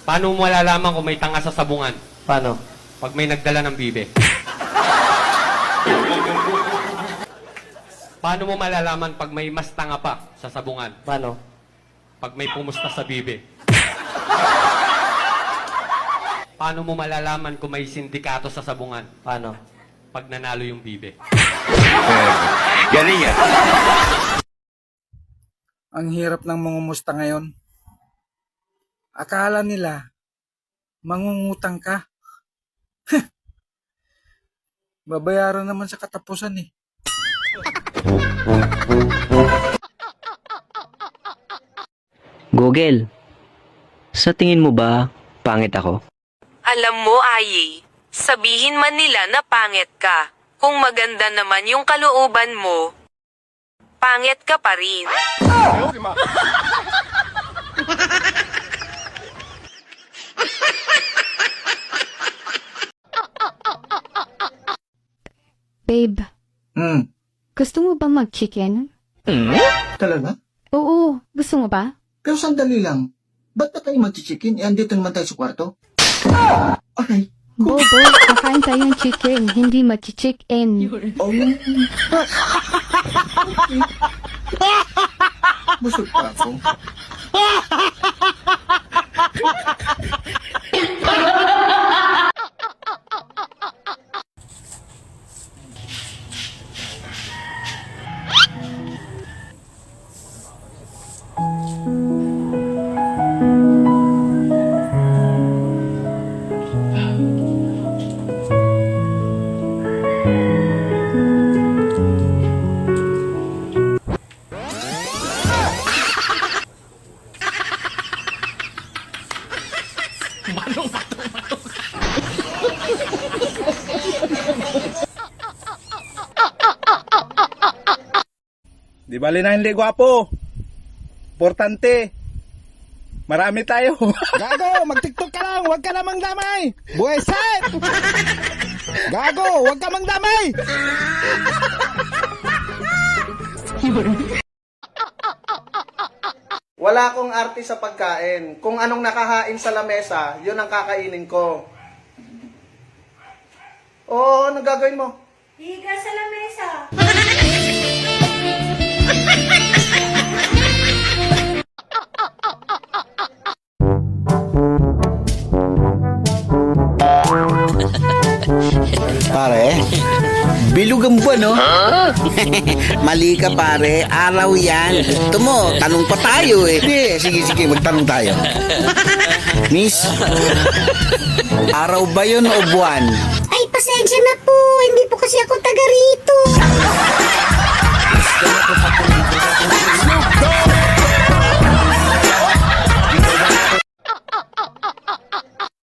Paano mo malalaman kung may tanga sa sabungan? Paano? Pag may nagdala ng bibe. Paano mo malalaman pag may mas tanga pa sa sabungan? Paano? Pag may pumusta sa bibe. Paano mo malalaman kung may sindikato sa sabungan? Paano? Pag nanalo yung bibe. Galing yan. Ang hirap ng mangumusta ngayon. Akala nila, mangungutang ka. Babayaran naman sa katapusan eh. Google, sa tingin mo ba pangit ako? Alam mo, Ayi, sabihin man nila na pangit ka. Kung maganda naman yung kalooban mo, pangit ka pa rin. Babe, gusto mo ba mag-chicken? Talaga? Oo, gusto mo ba? Pero sandali lang. Ba't na tayo mag-chicken? Eh, andito naman tayo sa kwarto. Okay. Bobo, kakain tayong chicken, hindi mag-chicken. Oh. Busog pa ako. Di bali na hindi gwapo. Importante. Marami tayo. Gago, mag-tiktok ka lang. Huwag ka namang damay. Buweset! Gago, huwag ka mang damay. Wala akong arte sa pagkain. Kung anong nakahain sa lamesa, yun ang kakainin ko. Oo, ano gagawin mo? Higa sa lamesa. Pare, bilog ang buwan, no? Mali ka, pare. Araw yan. Ito mo, tanong pa tayo, eh. Sige, magtanong tayo. Miss, araw ba yun o buwan? Ay, pasensya na po. Hindi po kasi ako taga rito.